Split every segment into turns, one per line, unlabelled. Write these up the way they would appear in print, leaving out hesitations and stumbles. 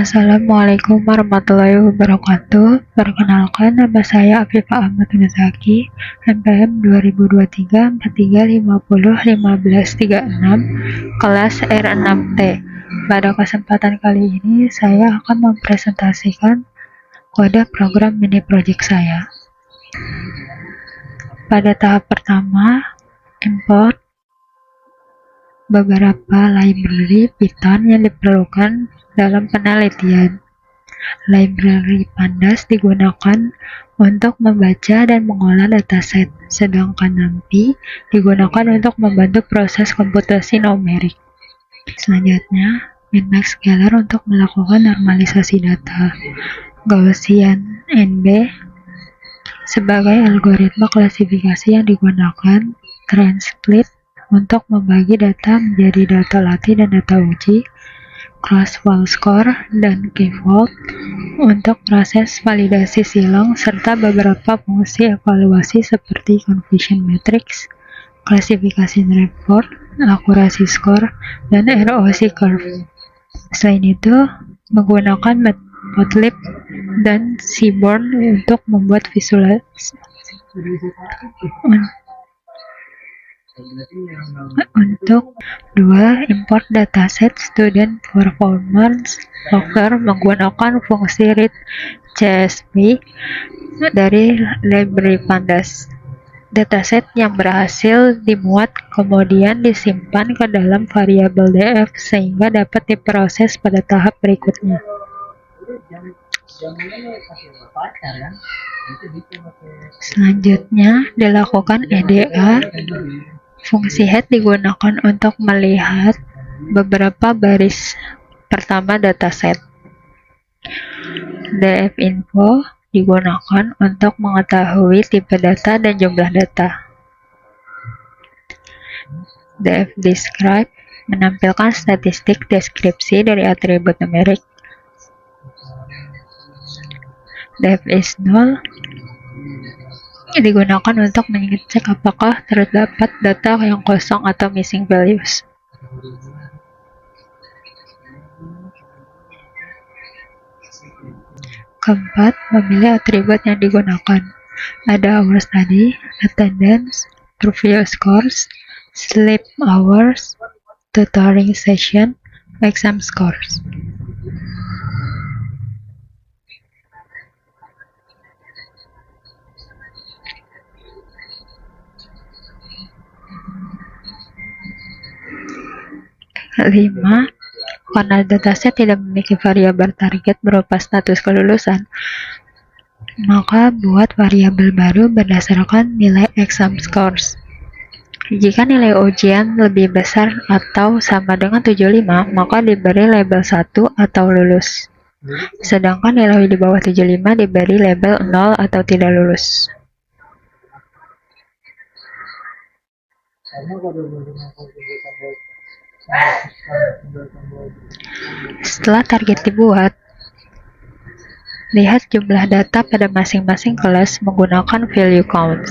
Assalamualaikum warahmatullahi wabarakatuh. Perkenalkan, nama saya Afifah Ahmad Mizaki, NPM 2023-4350-1536, kelas R6T. Pada kesempatan kali ini, saya akan mempresentasikan kode program mini project saya. Pada tahap pertama, import beberapa library Python yang diperlukan dalam penelitian. Library Pandas digunakan untuk membaca dan mengolah dataset, sedangkan NumPy digunakan untuk membantu proses komputasi numerik. Selanjutnya, min-max scaler untuk melakukan normalisasi data. Gaussian NB sebagai algoritma klasifikasi yang digunakan. Transplit untuk membagi data menjadi data latih dan data uji. Cross-Fault Score dan K-Fault untuk proses validasi silang, serta beberapa fungsi evaluasi seperti Confusion Matrix, Classification Report, Accuracy Score, dan ROC Curve. Selain itu, menggunakan Matplotlib dan Seaborn untuk membuat visualisasi. Untuk import dataset student performance logger menggunakan fungsi read CSV dari library Pandas. Dataset yang berhasil dimuat kemudian disimpan ke dalam variabel df sehingga dapat diproses pada tahap berikutnya. Selanjutnya dilakukan EDA. Fungsi head digunakan untuk melihat beberapa baris pertama dataset. dfinfo digunakan untuk mengetahui tipe data dan jumlah data. dfdescribe menampilkan statistik deskripsi dari atribut numerik. dfis0 digunakan untuk mengecek apakah terdapat data yang kosong atau missing values. Keempat, memilih atribut yang digunakan. Ada our study, attendance, previous course, sleep hours, tutoring session, exam scores. Kelima, karena dataset tidak memiliki variabel target berupa status kelulusan, maka buat variabel baru berdasarkan nilai exam scores. Jika nilai ujian lebih besar atau sama dengan 75, maka diberi label 1 atau lulus. Sedangkan nilai di bawah 75 diberi label 0 atau tidak lulus. Setelah target dibuat, lihat jumlah data pada masing-masing kelas menggunakan value count.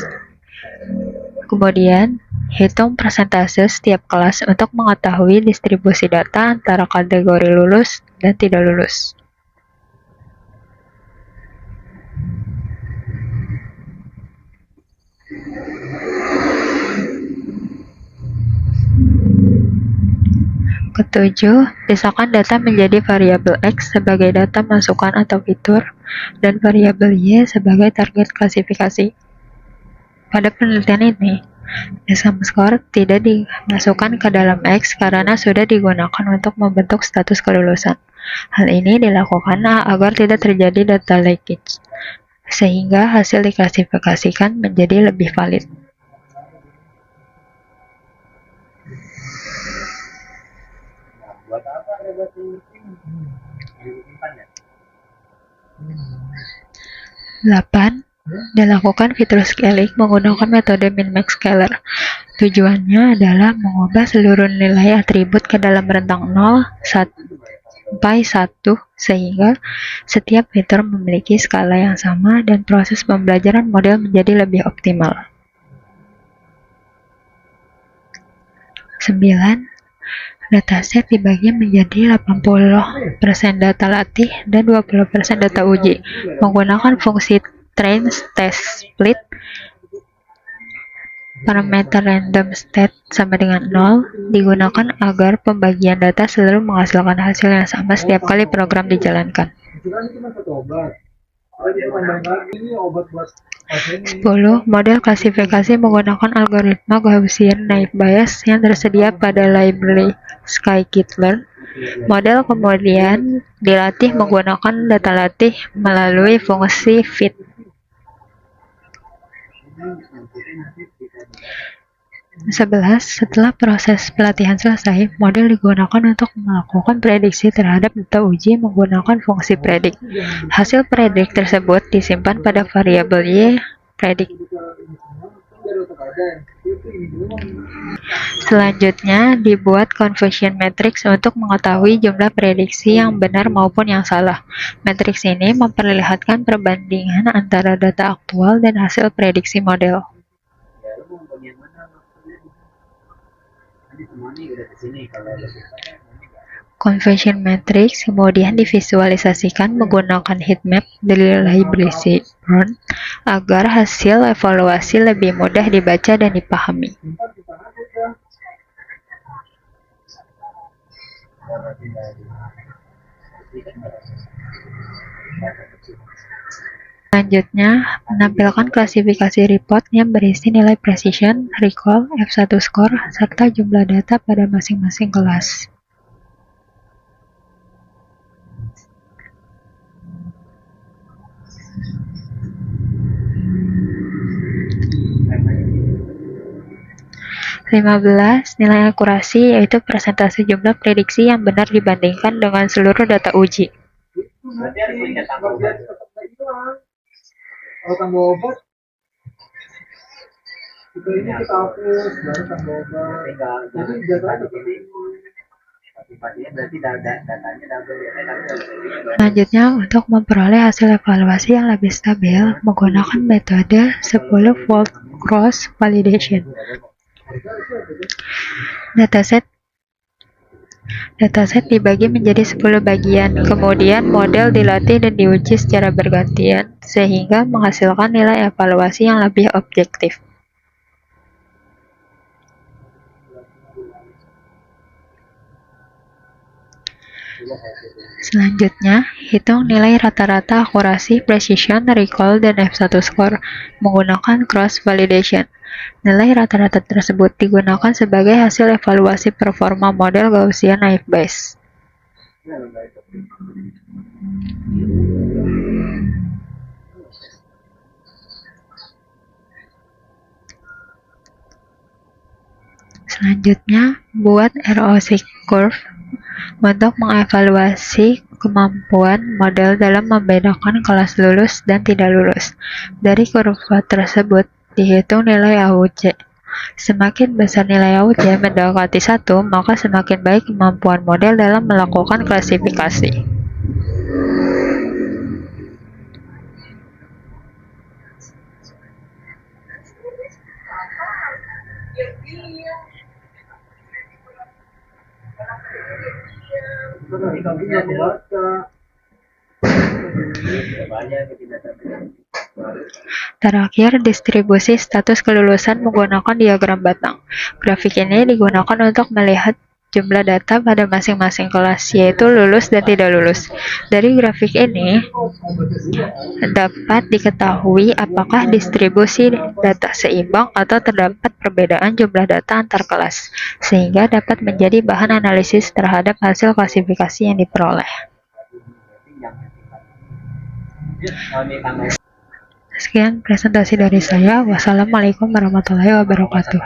Kemudian, hitung persentase setiap kelas untuk mengetahui distribusi data antara kategori lulus dan tidak lulus. Ketujuh, pisahkan data menjadi variabel X sebagai data masukan atau fitur, dan variabel Y sebagai target klasifikasi. Pada penelitian ini, exam score tidak dimasukkan ke dalam X karena sudah digunakan untuk membentuk status kelulusan. Hal ini dilakukan agar tidak terjadi data leakage, sehingga hasil diklasifikasikan menjadi lebih valid. Delapan, dilakukan fitur scaling menggunakan metode min-max scaler. Tujuannya adalah mengubah seluruh nilai atribut ke dalam rentang 0 sampai 1 sehingga setiap fitur memiliki skala yang sama dan proses pembelajaran model menjadi lebih optimal. 9. Dataset dibagi menjadi 80% data latih dan 20% data uji. Menggunakan fungsi train test split, parameter random state sama dengan 0 digunakan agar pembagian data selalu menghasilkan hasil yang sama setiap kali program dijalankan. 10. Model klasifikasi menggunakan algoritma Gaussian naive Bayes yang tersedia pada library scikit-learn. Model kemudian dilatih menggunakan data latih melalui fungsi fit. 11. Setelah proses pelatihan selesai, model digunakan untuk melakukan prediksi terhadap data uji menggunakan fungsi predik. Hasil predik tersebut disimpan pada variabel y predik. Selanjutnya, dibuat conversion matrix untuk mengetahui jumlah prediksi yang benar maupun yang salah. Matriks ini memperlihatkan perbandingan antara data aktual dan hasil prediksi model. Conversion matrix kemudian divisualisasikan menggunakan heatmap dari library scikit-learn agar hasil evaluasi lebih mudah dibaca dan dipahami. Selanjutnya, menampilkan klasifikasi report yang berisi nilai precision, recall, F1 score, serta jumlah data pada masing-masing kelas. Nilai akurasi yaitu persentase jumlah prediksi yang benar dibandingkan dengan seluruh data uji. Kalau tambah obat, ini kita hapus, baru tambah obat. Jadi datanya selanjutnya, untuk memperoleh hasil evaluasi yang lebih stabil, menggunakan metode 10-fold cross validation. Dataset dibagi menjadi 10 bagian, kemudian model dilatih dan diuji secara bergantian, sehingga menghasilkan nilai evaluasi yang lebih objektif. Selanjutnya, hitung nilai rata-rata akurasi, precision, recall, dan F1 score menggunakan cross validation. Nilai rata-rata tersebut digunakan sebagai hasil evaluasi performa model Gaussian naive Bayes. Selanjutnya, buat ROC curve untuk mengevaluasi kemampuan model dalam membedakan kelas lulus dan tidak lulus. Dari kurva tersebut dihitung nilai AUC. Semakin besar nilai AUC mendekati 1, maka semakin baik kemampuan model dalam melakukan klasifikasi. Terakhir, distribusi status kelulusan menggunakan diagram batang. Grafik ini digunakan untuk melihat jumlah data pada masing-masing kelas, yaitu lulus dan tidak lulus. Dari grafik ini dapat diketahui apakah distribusi data seimbang atau terdapat perbedaan jumlah data antar kelas, sehingga dapat menjadi bahan analisis terhadap hasil klasifikasi yang diperoleh. Sekian presentasi dari saya. Wassalamualaikum warahmatullahi wabarakatuh.